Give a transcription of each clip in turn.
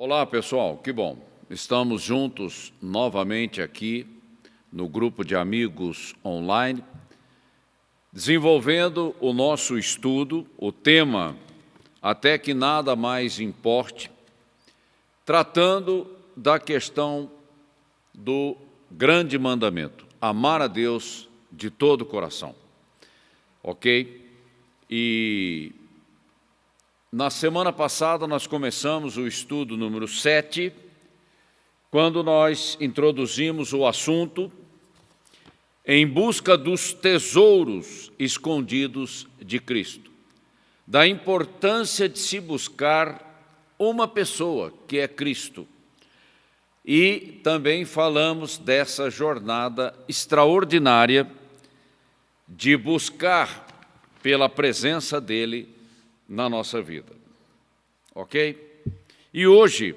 Olá, pessoal, que bom. Estamos juntos novamente aqui no grupo de amigos online, desenvolvendo o nosso estudo, o tema Até que Nada Mais Importe, tratando da questão do grande mandamento, amar a Deus de todo o coração, ok? E na semana passada nós começamos o estudo número 7, quando nós introduzimos o assunto em busca dos tesouros escondidos de Cristo, da importância de se buscar uma pessoa, que é Cristo. E também falamos dessa jornada extraordinária de buscar pela presença dEle na nossa vida, ok? E hoje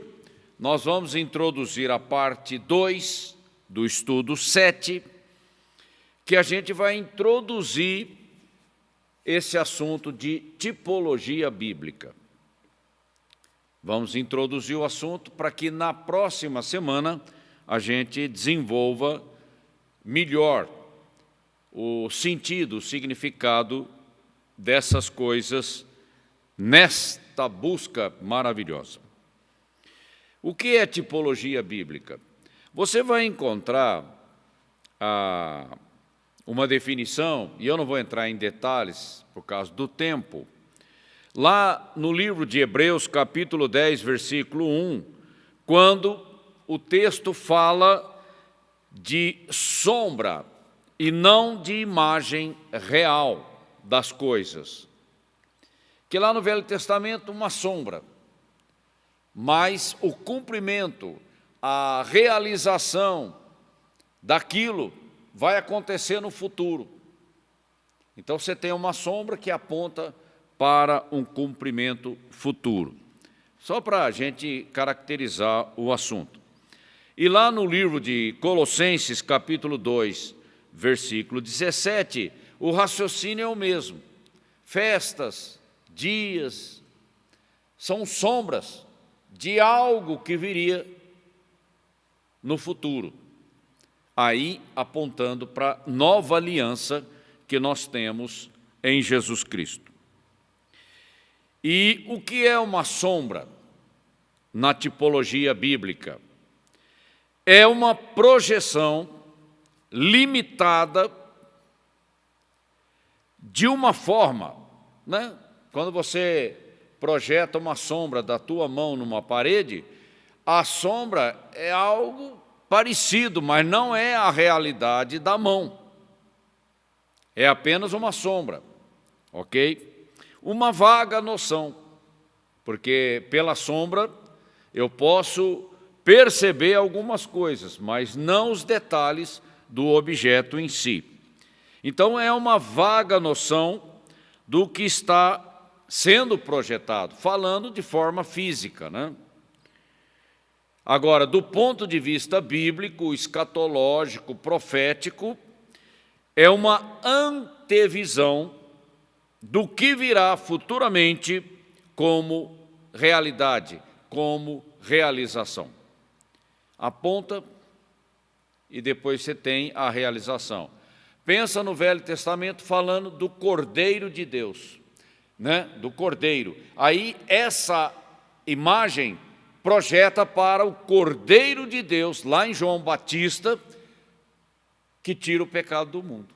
nós vamos introduzir a parte 2 do estudo 7, que a gente vai introduzir esse assunto de tipologia bíblica. Vamos introduzir o assunto para que na próxima semana a gente desenvolva melhor o sentido, o significado dessas coisas nesta busca maravilhosa. O que é tipologia bíblica? Você vai encontrar uma definição, e eu não vou entrar em detalhes por causa do tempo, lá no livro de Hebreus, capítulo 10, versículo 1, quando o texto fala de sombra e não de imagem real das coisas. Que lá no Velho Testamento, uma sombra, mas o cumprimento, a realização daquilo vai acontecer no futuro. Então você tem uma sombra que aponta para um cumprimento futuro. Só para a gente caracterizar o assunto. E lá no livro de Colossenses, capítulo 2, versículo 17, o raciocínio é o mesmo. Festas, dias, são sombras de algo que viria no futuro. Aí apontando para a nova aliança que nós temos em Jesus Cristo. E o que é uma sombra na tipologia bíblica? É uma projeção limitada de uma forma, né? Quando você projeta uma sombra da tua mão numa parede, a sombra é algo parecido, mas não é a realidade da mão. É apenas uma sombra, ok? Uma vaga noção, porque pela sombra eu posso perceber algumas coisas, mas não os detalhes do objeto em si. Então é uma vaga noção do que está sendo projetado, falando de forma física, né? Agora, do ponto de vista bíblico, escatológico, profético, é uma antevisão do que virá futuramente como realidade, como realização. Aponta e depois você tem a realização. Pensa no Velho Testamento falando do Cordeiro de Deus, né? Do Cordeiro. Aí essa imagem projeta para o Cordeiro de Deus, lá em João Batista, que tira o pecado do mundo.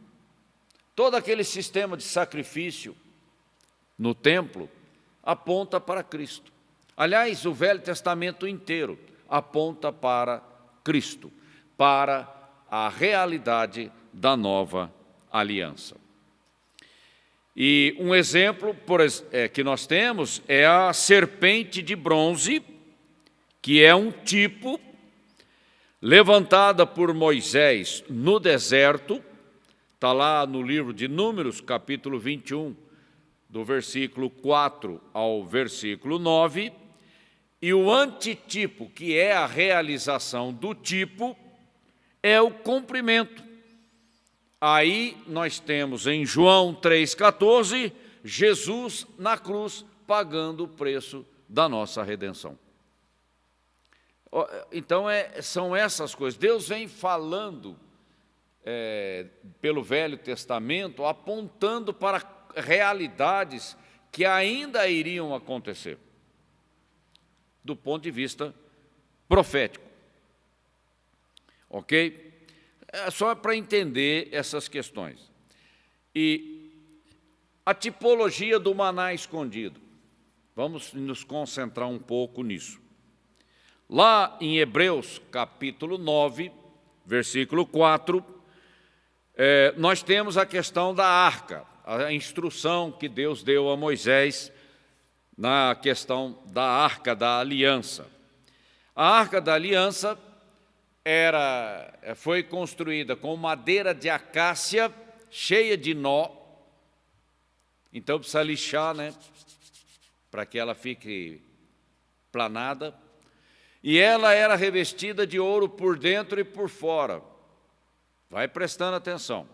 Todo aquele sistema de sacrifício no templo aponta para Cristo. Aliás, o Velho Testamento inteiro aponta para Cristo, para a realidade da nova aliança. E um exemplo que nós temos é a serpente de bronze, que é um tipo levantada por Moisés no deserto, está lá no livro de Números, capítulo 21, do versículo 4 ao versículo 9, e o antitipo, que é a realização do tipo, é o cumprimento. Aí nós temos em João 3,14, Jesus na cruz pagando o preço da nossa redenção. Então, são essas coisas. Deus vem falando pelo Velho Testamento, apontando para realidades que ainda iriam acontecer, do ponto de vista profético. Ok? Só para entender essas questões. E a tipologia do maná escondido. Vamos nos concentrar um pouco nisso. Lá em Hebreus, capítulo 9, versículo 4, nós temos a questão da arca, a instrução que Deus deu a Moisés na questão da arca da aliança. A arca da aliança foi construída com madeira de acácia cheia de nó, então precisa lixar, né, para que ela fique planada, e ela era revestida de ouro por dentro e por fora. Vai prestando atenção.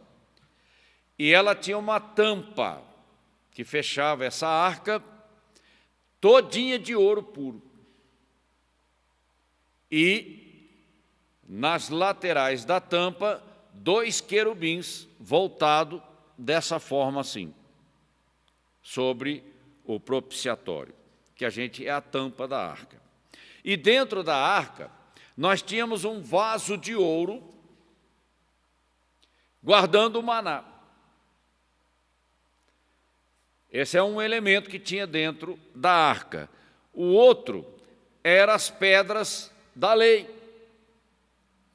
E ela tinha uma tampa que fechava essa arca, todinha de ouro puro. E nas laterais da tampa, 2 querubins voltados dessa forma assim, sobre o propiciatório, que é a tampa da arca. E dentro da arca, nós tínhamos um vaso de ouro guardando o maná. Esse é um elemento que tinha dentro da arca. O outro era as pedras da lei,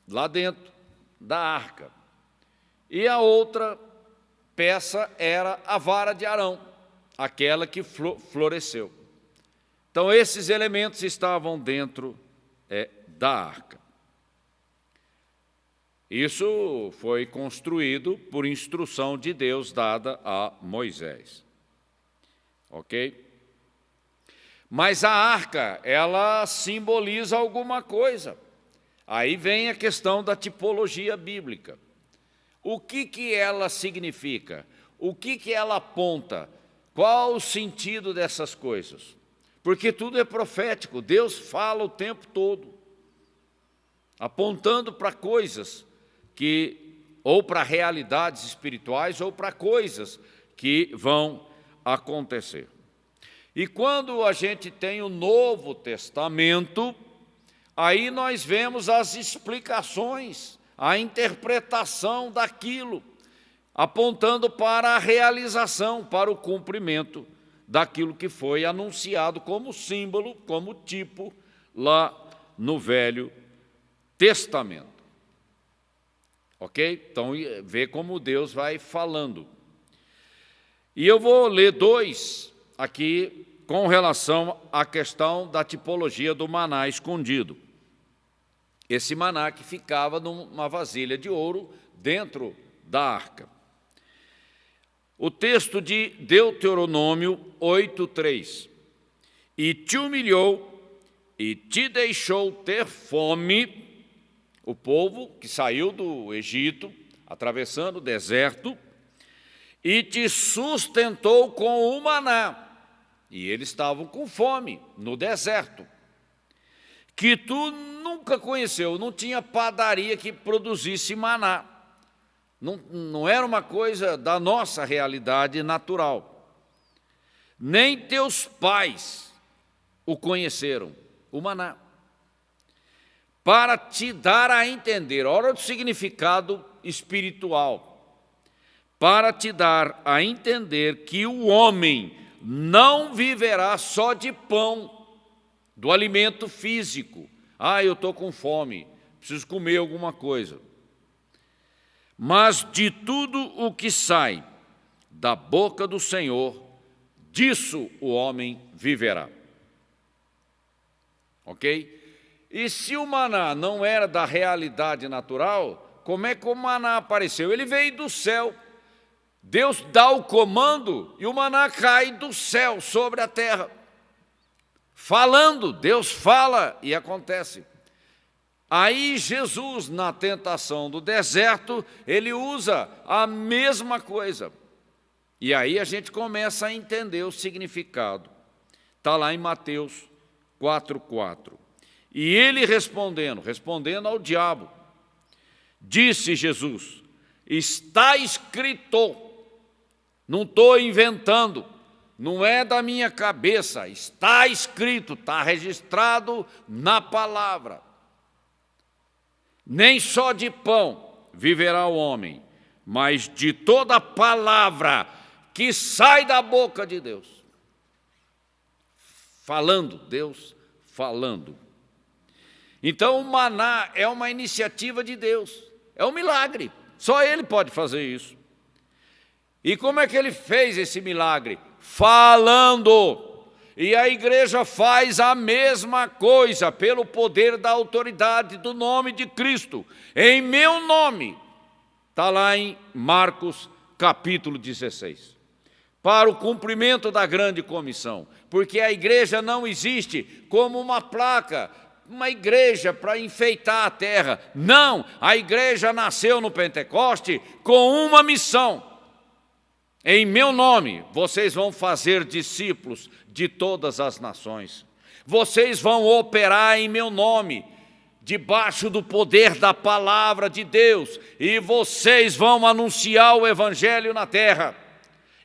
lá dentro da arca. E a outra peça era a vara de Arão, aquela que floresceu. Então, esses elementos estavam dentro da arca. Isso foi construído por instrução de Deus dada a Moisés. Ok? Mas a arca, ela simboliza alguma coisa. Aí vem a questão da tipologia bíblica. O que ela significa? O que ela aponta? Qual o sentido dessas coisas? Porque tudo é profético, Deus fala o tempo todo, apontando para coisas ou para realidades espirituais, ou para coisas que vão acontecer. E quando a gente tem o Novo Testamento, aí nós vemos as explicações, a interpretação daquilo, apontando para a realização, para o cumprimento daquilo que foi anunciado como símbolo, como tipo, lá no Velho Testamento. Ok? Então, vê como Deus vai falando. E eu vou ler 2 aqui com relação à questão da tipologia do maná escondido. Esse maná que ficava numa vasilha de ouro dentro da arca. O texto de Deuteronômio 8:3. E te humilhou e te deixou ter fome, o povo que saiu do Egito, atravessando o deserto, e te sustentou com o maná. E eles estavam com fome no deserto, que tu nunca conheceu, não tinha padaria que produzisse maná. Não era uma coisa da nossa realidade natural. Nem teus pais o conheceram, o maná. Para te dar a entender, olha o significado espiritual, para te dar a entender que o homem não viverá só de pão, do alimento físico. Eu estou com fome, preciso comer alguma coisa. Mas de tudo o que sai da boca do Senhor, disso o homem viverá. Ok? E se o maná não era da realidade natural, como é que o maná apareceu? Ele veio do céu. Deus dá o comando e o maná cai do céu sobre a terra. Falando, Deus fala e acontece. Aí Jesus, na tentação do deserto, ele usa a mesma coisa. E aí a gente começa a entender o significado. Está lá em Mateus 4:4. E ele respondendo ao diabo, disse Jesus: está escrito, não estou inventando, não é da minha cabeça, está escrito, está registrado na palavra. Nem só de pão viverá o homem, mas de toda palavra que sai da boca de Deus. Falando, Deus falando. Então o maná é uma iniciativa de Deus, é um milagre, só Ele pode fazer isso. E como é que Ele fez esse milagre? Falando. E a igreja faz a mesma coisa, pelo poder da autoridade do nome de Cristo. Em meu nome, está lá em Marcos capítulo 16. Para o cumprimento da grande comissão. Porque a igreja não existe como uma placa, uma igreja para enfeitar a terra. Não, a igreja nasceu no Pentecoste com uma missão. Em meu nome, vocês vão fazer discípulos de todas as nações. Vocês vão operar em meu nome, debaixo do poder da palavra de Deus. E vocês vão anunciar o evangelho na terra.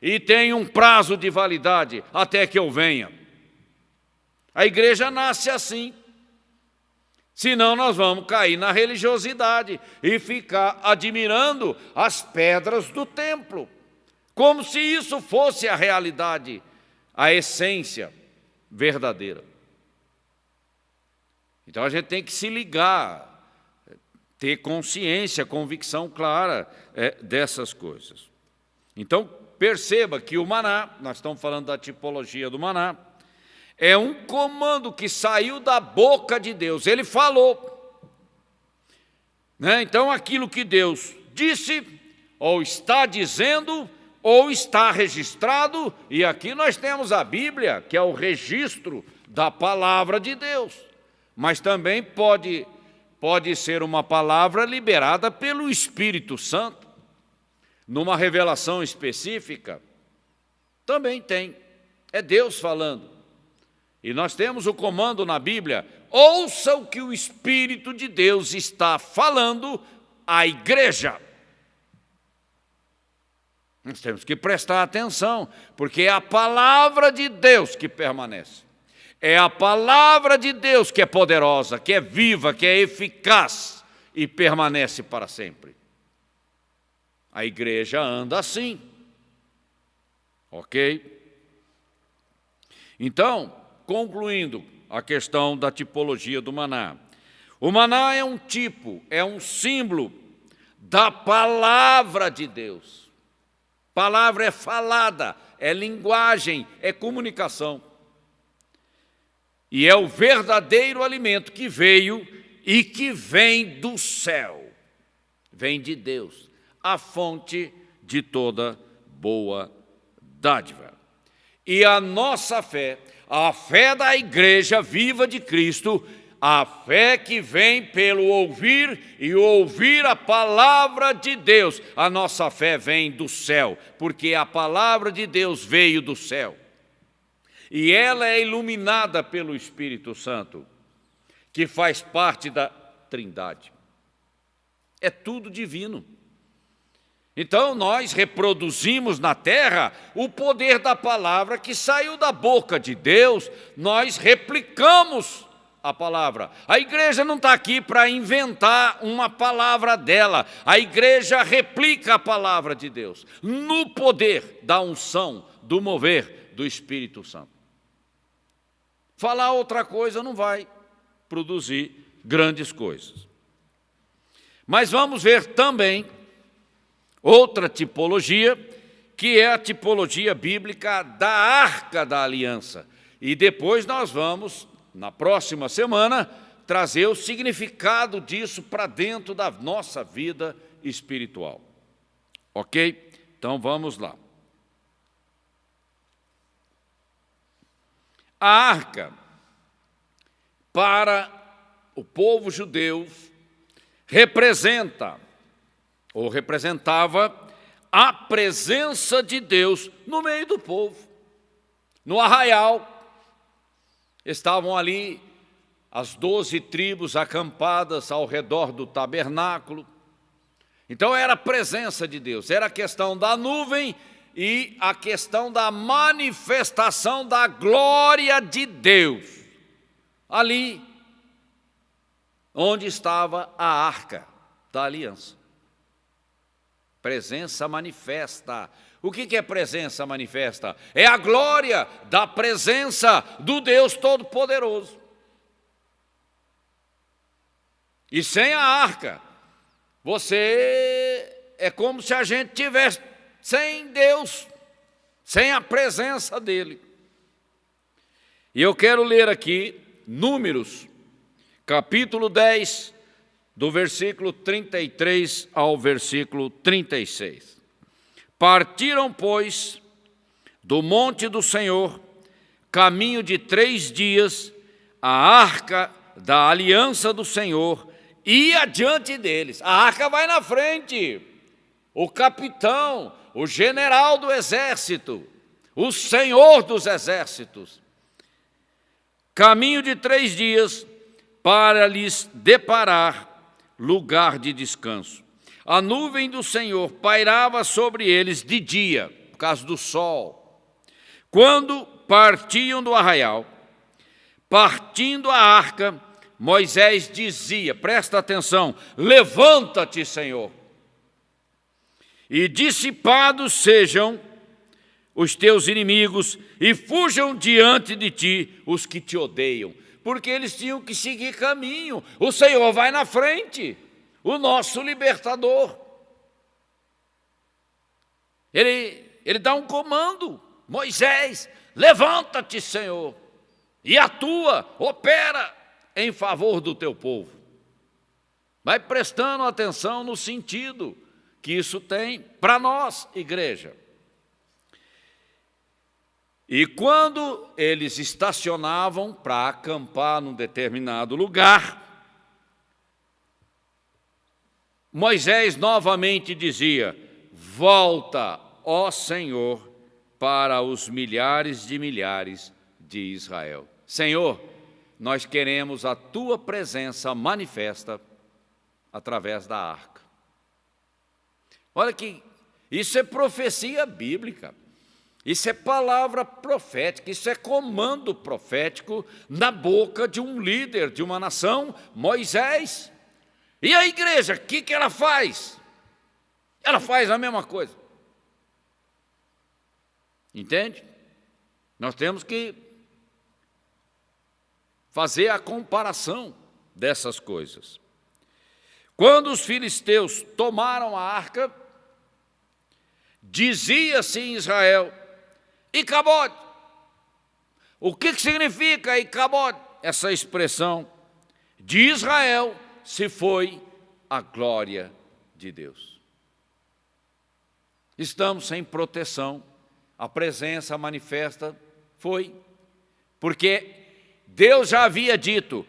E tem um prazo de validade até que eu venha. A igreja nasce assim. Senão nós vamos cair na religiosidade e ficar admirando as pedras do templo. Como se isso fosse a realidade, a essência verdadeira. Então a gente tem que se ligar, ter consciência, convicção clara dessas coisas. Então perceba que o maná, nós estamos falando da tipologia do maná, é um comando que saiu da boca de Deus, Ele falou. Então aquilo que Deus disse, ou está dizendo, ou está registrado, e aqui nós temos a Bíblia, que é o registro da palavra de Deus, mas também pode ser uma palavra liberada pelo Espírito Santo, numa revelação específica, também tem, é Deus falando. E nós temos o comando na Bíblia, ouça o que o Espírito de Deus está falando à igreja. Nós temos que prestar atenção, porque é a palavra de Deus que permanece. É a palavra de Deus que é poderosa, que é viva, que é eficaz e permanece para sempre. A igreja anda assim. Ok? Então, concluindo a questão da tipologia do maná. O maná é um tipo, é um símbolo da palavra de Deus. Palavra é falada, é linguagem, é comunicação. E é o verdadeiro alimento que veio e que vem do céu. Vem de Deus, a fonte de toda boa dádiva. E a nossa fé, a fé da igreja viva de Cristo, a fé que vem pelo ouvir e ouvir a palavra de Deus. A nossa fé vem do céu, porque a palavra de Deus veio do céu. E ela é iluminada pelo Espírito Santo, que faz parte da Trindade. É tudo divino. Então nós reproduzimos na terra o poder da palavra que saiu da boca de Deus, nós replicamos a palavra. A igreja não está aqui para inventar uma palavra dela, a igreja replica a palavra de Deus, no poder da unção, do mover do Espírito Santo. Falar outra coisa não vai produzir grandes coisas. Mas vamos ver também outra tipologia, que é a tipologia bíblica da Arca da Aliança. E depois nós vamos, na próxima semana, trazer o significado disso para dentro da nossa vida espiritual. Ok? Então vamos lá. A arca, para o povo judeu, representava a presença de Deus no meio do povo. No arraial, estavam ali as 12 tribos acampadas ao redor do tabernáculo. Então era a presença de Deus, era a questão da nuvem e a questão da manifestação da glória de Deus. Ali onde estava a arca da aliança. Presença manifesta. O que é presença manifesta? É a glória da presença do Deus Todo-Poderoso. E sem a arca, você é como se a gente tivesse sem Deus, sem a presença dele. E eu quero ler aqui Números, capítulo 10, do versículo 33 ao versículo 36. Partiram, pois, do monte do Senhor, caminho de 3 dias, a arca da aliança do Senhor ia adiante deles. A arca vai na frente. O capitão, o general do exército, o senhor dos exércitos. Caminho de 3 dias para lhes deparar lugar de descanso. A nuvem do Senhor pairava sobre eles de dia, por causa do sol. Quando partiam do arraial, partindo a arca, Moisés dizia, presta atenção, levanta-te, Senhor, e dissipados sejam os teus inimigos, e fujam diante de ti os que te odeiam. Porque eles tinham que seguir caminho. O Senhor vai na frente, o nosso libertador. Ele dá um comando, Moisés, levanta-te, Senhor, e atua, opera em favor do teu povo. Vai prestando atenção no sentido que isso tem para nós, igreja. E quando eles estacionavam para acampar num determinado lugar, Moisés novamente dizia, volta, ó Senhor, para os milhares de milhares de Israel. Senhor, nós queremos a tua presença manifesta através da arca. Olha que isso é profecia bíblica. Isso é palavra profética, isso é comando profético na boca de um líder de uma nação, Moisés. E a igreja, o que ela faz? Ela faz a mesma coisa. Entende? Nós temos que fazer a comparação dessas coisas. Quando os filisteus tomaram a arca, dizia-se em Israel, Icabod. O que significa Icabod? Essa expressão, de Israel se foi a glória de Deus. Estamos sem proteção, a presença manifesta foi, porque Deus já havia dito,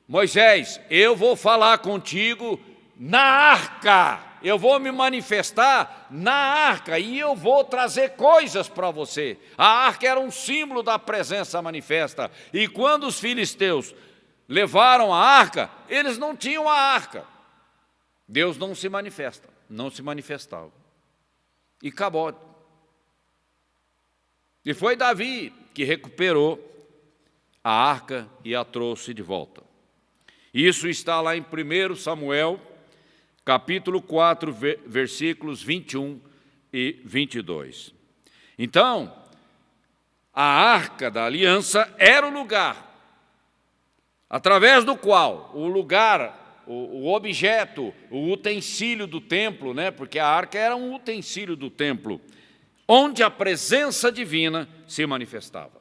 Moisés, eu vou falar contigo na arca, eu vou me manifestar na arca e eu vou trazer coisas para você. A arca era um símbolo da presença manifesta. E quando os filisteus levaram a arca, eles não tinham a arca. Deus não se manifesta, não se manifestava. E acabou. E foi Davi que recuperou a arca e a trouxe de volta. Isso está lá em 1 Samuel, capítulo 4, versículos 21 e 22. Então, a arca da aliança era o lugar, através do qual o objeto, o utensílio do templo, porque a arca era um utensílio do templo, onde a presença divina se manifestava.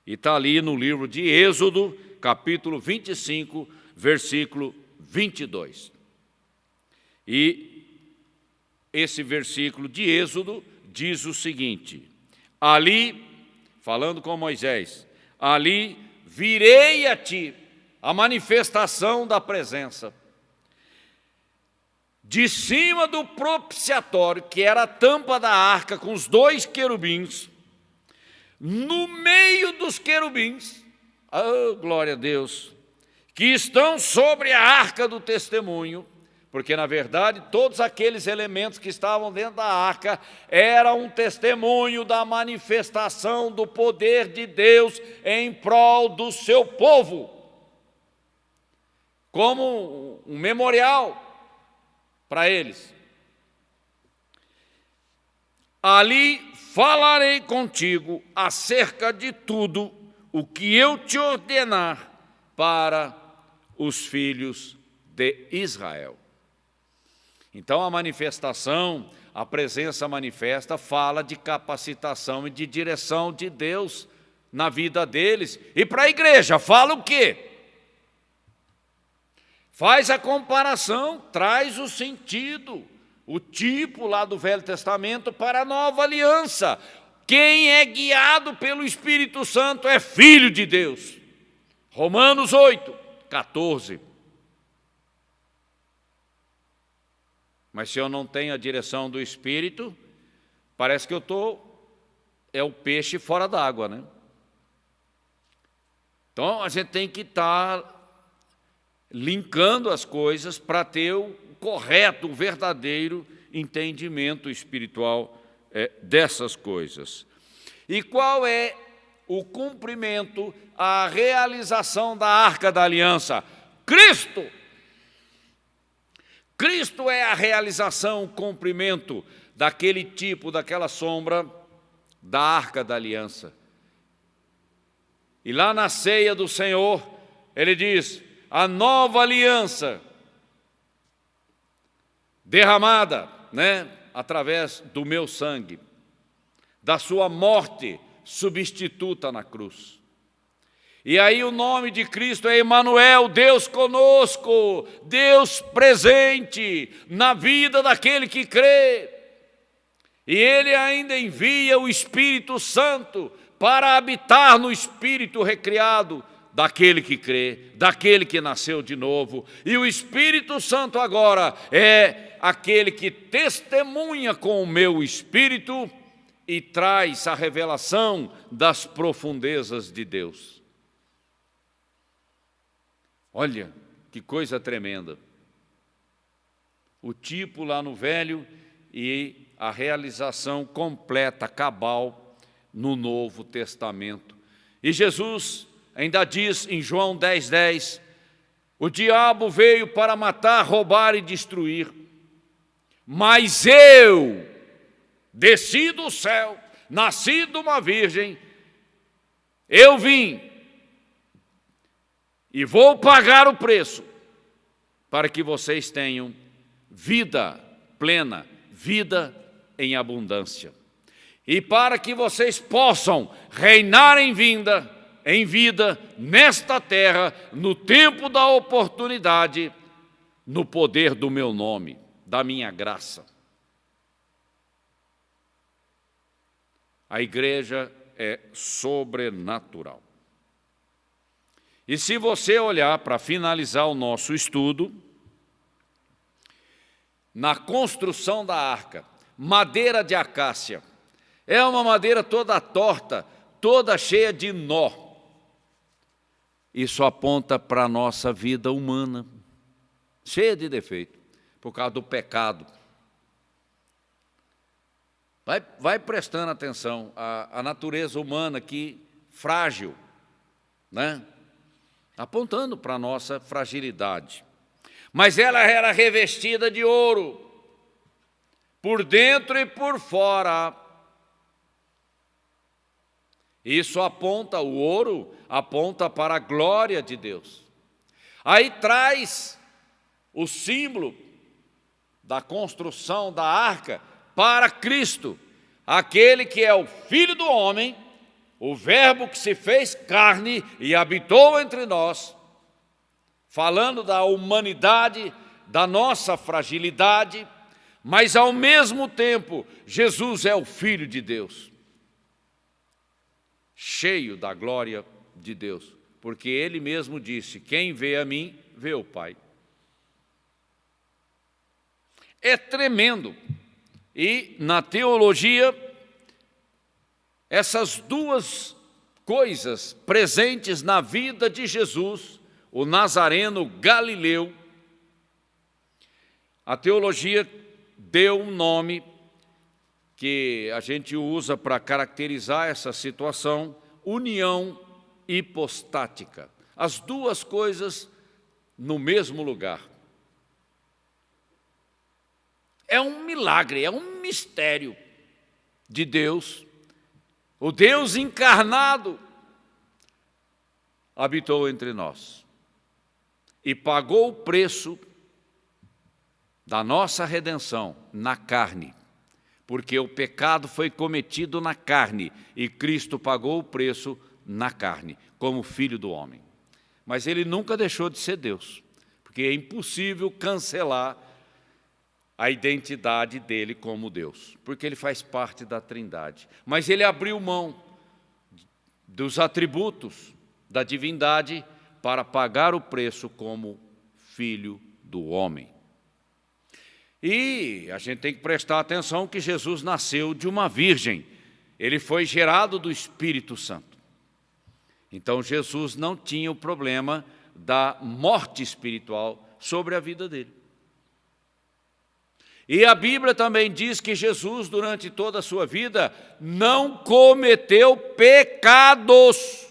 E está ali no livro de Êxodo, capítulo 25, versículo 22. E esse versículo de Êxodo diz o seguinte, ali, falando com Moisés, ali virei a ti a manifestação da presença. De cima do propiciatório, que era a tampa da arca com os 2 querubins, no meio dos querubins, oh, glória a Deus, que estão sobre a arca do testemunho, porque, na verdade, todos aqueles elementos que estavam dentro da arca eram um testemunho da manifestação do poder de Deus em prol do seu povo, como um memorial para eles. Ali falarei contigo acerca de tudo o que eu te ordenar para os filhos de Israel. Então, a manifestação, a presença manifesta, fala de capacitação e de direção de Deus na vida deles. E para a igreja, fala o quê? Faz a comparação, traz o sentido, o tipo lá do Velho Testamento para a Nova Aliança. Quem é guiado pelo Espírito Santo é filho de Deus. Romanos 8, 14. Mas se eu não tenho a direção do Espírito, parece que é o peixe fora d'água, né? Então, a gente tem que estar linkando as coisas para ter o correto, o verdadeiro entendimento espiritual dessas coisas. E qual é o cumprimento, a realização da Arca da Aliança? Cristo! Cristo é a realização, o cumprimento daquele tipo, daquela sombra da Arca da Aliança. E lá na ceia do Senhor, ele diz: a nova aliança derramada, através do meu sangue, da sua morte substituta na cruz. E aí o nome de Cristo é Emanuel, Deus conosco, Deus presente na vida daquele que crê. E Ele ainda envia o Espírito Santo para habitar no espírito recriado daquele que crê, daquele que nasceu de novo. E o Espírito Santo agora é aquele que testemunha com o meu espírito e traz a revelação das profundezas de Deus. Olha, que coisa tremenda. O tipo lá no Velho e a realização completa, cabal, no Novo Testamento. E Jesus ainda diz em João 10:10, o diabo veio para matar, roubar e destruir, mas eu desci do céu, nasci de uma virgem, eu vim e vou pagar o preço para que vocês tenham vida plena, vida em abundância. E para que vocês possam reinar em vida, nesta terra, no tempo da oportunidade, no poder do meu nome, da minha graça. A igreja é sobrenatural. E se você olhar para finalizar o nosso estudo, na construção da arca, madeira de acácia, é uma madeira toda torta, toda cheia de nó. Isso aponta para a nossa vida humana, cheia de defeito, por causa do pecado. Vai prestando atenção, a natureza humana aqui, frágil, apontando para a nossa fragilidade. Mas ela era revestida de ouro, por dentro e por fora. Isso aponta, o ouro aponta para a glória de Deus. Aí traz o símbolo da construção da arca para Cristo, aquele que é o Filho do homem, o Verbo que se fez carne e habitou entre nós, falando da humanidade, da nossa fragilidade, mas ao mesmo tempo, Jesus é o Filho de Deus, cheio da glória de Deus, porque Ele mesmo disse, quem vê a mim, vê o Pai. É tremendo. E na teologia, essas duas coisas presentes na vida de Jesus, o Nazareno Galileu. A teologia deu um nome que a gente usa para caracterizar essa situação, união hipostática. As duas coisas no mesmo lugar. É um milagre, é um mistério de Deus. O Deus encarnado habitou entre nós e pagou o preço da nossa redenção na carne, porque o pecado foi cometido na carne e Cristo pagou o preço na carne, como Filho do homem. Mas Ele nunca deixou de ser Deus, porque é impossível cancelar a identidade dele como Deus, porque ele faz parte da Trindade. Mas ele abriu mão dos atributos da divindade para pagar o preço como Filho do homem. E a gente tem que prestar atenção que Jesus nasceu de uma virgem, ele foi gerado do Espírito Santo. Então Jesus não tinha o problema da morte espiritual sobre a vida dele. E a Bíblia também diz que Jesus, durante toda a sua vida, não cometeu pecados,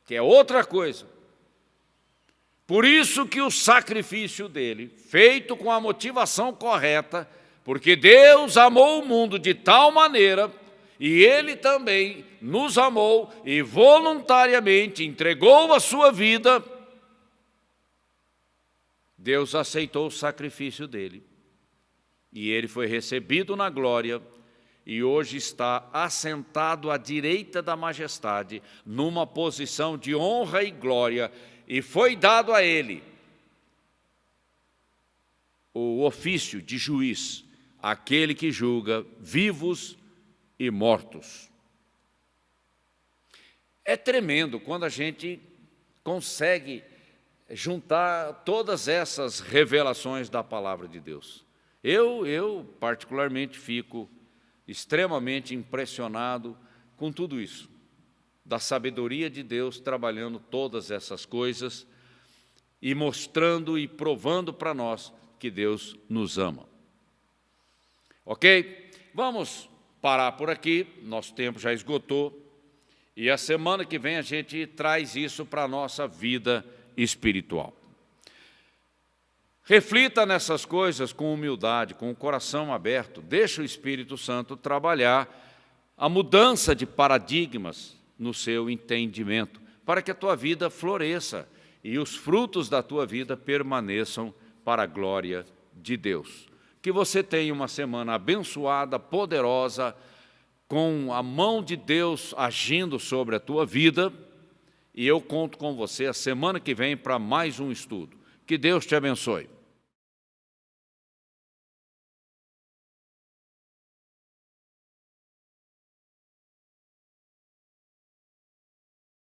que é outra coisa. Por isso que o sacrifício dele, feito com a motivação correta, porque Deus amou o mundo de tal maneira, e Ele também nos amou e voluntariamente entregou a sua vida, Deus aceitou o sacrifício dele. E ele foi recebido na glória e hoje está assentado à direita da majestade, numa posição de honra e glória, e foi dado a ele o ofício de juiz, aquele que julga vivos e mortos. É tremendo quando a gente consegue juntar todas essas revelações da palavra de Deus. Eu particularmente fico extremamente impressionado com tudo isso, da sabedoria de Deus trabalhando todas essas coisas e mostrando e provando para nós que Deus nos ama. Ok? Vamos parar por aqui, nosso tempo já esgotou, e a semana que vem a gente traz isso para a nossa vida espiritual. Reflita nessas coisas com humildade, com o coração aberto. Deixa o Espírito Santo trabalhar a mudança de paradigmas no seu entendimento, para que a tua vida floresça e os frutos da tua vida permaneçam para a glória de Deus. Que você tenha uma semana abençoada, poderosa, com a mão de Deus agindo sobre a tua vida, e eu conto com você a semana que vem para mais um estudo. Que Deus te abençoe.